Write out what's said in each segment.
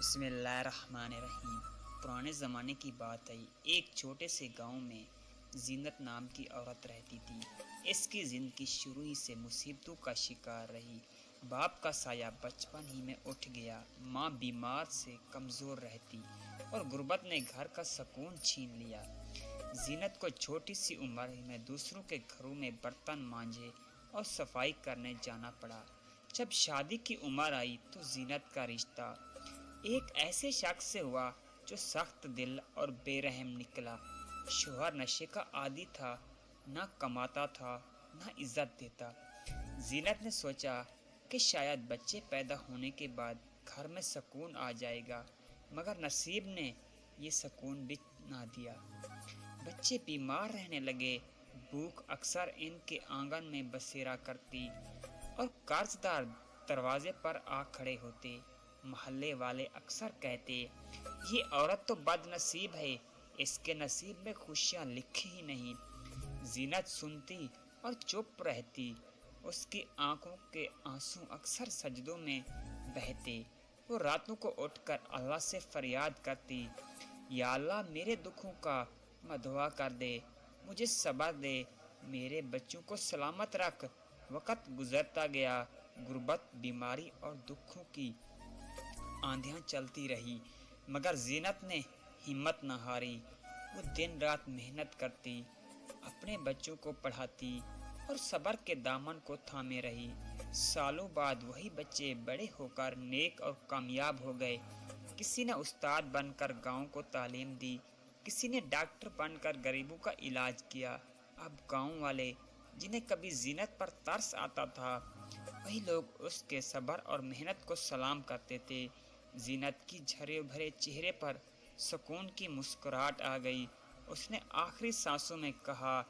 بسم اللہ الرحمن الرحیم۔ پرانے زمانے کی بات ہے، ایک چھوٹے سے گاؤں میں زینت نام کی عورت رہتی تھی۔ اس کی زندگی شروع ہی سے مصیبتوں کا شکار رہی۔ باپ کا سایہ بچپن ہی میں اٹھ گیا، ماں بیمار سے کمزور رہتی اور غربت نے گھر کا سکون چھین لیا۔ زینت کو چھوٹی سی عمر میں دوسروں کے گھروں میں برتن مانجے اور صفائی کرنے جانا پڑا۔ جب شادی کی عمر آئی تو زینت کا رشتہ ایک ایسے شخص سے ہوا جو سخت دل اور بے رحم نکلا۔ شوہر نشے کا عادی تھا، نہ کماتا تھا نہ عزت دیتا۔ زینت نے سوچا کہ شاید بچے پیدا ہونے کے بعد گھر میں سکون آ جائے گا، مگر نصیب نے یہ سکون بھی نہ دیا۔ بچے بیمار رہنے لگے، بھوک اکثر ان کے آنگن میں بسیرا کرتی اور قرض دار دروازے پر آ کھڑے ہوتے۔ محلے والے اکثر کہتے، یہ عورت تو بد نصیب ہے، اس کے نصیب میں خوشیاں لکھی ہی نہیں۔ زینت سنتی اور چپ رہتی، اس کی آنکھوں کے آنسو اکثر سجدوں میں بہتے۔ وہ راتوں کو اٹھ کر اللہ سے فریاد کرتی، یا اللہ میرے دکھوں کا مداوا کر دے، مجھے صبر دے، میرے بچوں کو سلامت رکھ۔ وقت گزرتا گیا، غربت، بیماری اور دکھوں کی آندھیاں چلتی رہی، مگر زینت نے ہمت نہ ہاری۔ وہ دن رات محنت کرتی، اپنے بچوں کو پڑھاتی اور صبر کے دامن کو تھامے رہی۔ سالوں بعد وہی بچے بڑے ہو کر نیک اور کامیاب ہو گئے۔ کسی نے استاد بن کر گاؤں کو تعلیم دی، کسی نے ڈاکٹر بن کر غریبوں کا علاج کیا۔ اب گاؤں والے جنہیں کبھی زینت پر ترس آتا تھا، وہی لوگ اس کے صبر اور محنت کو سلام کرتے تھے۔ زینت کی جھرے بھرے چہرے پر سکون کی مسکراہٹ آ گئی۔ اس نے آخری سانسوں میں کہا،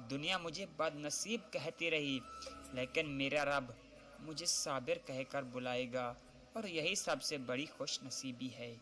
دنیا مجھے بد نصیب کہتی رہی، لیکن میرا رب مجھے صابر کہہ کر بلائے گا، اور یہی سب سے بڑی خوش نصیبی ہے۔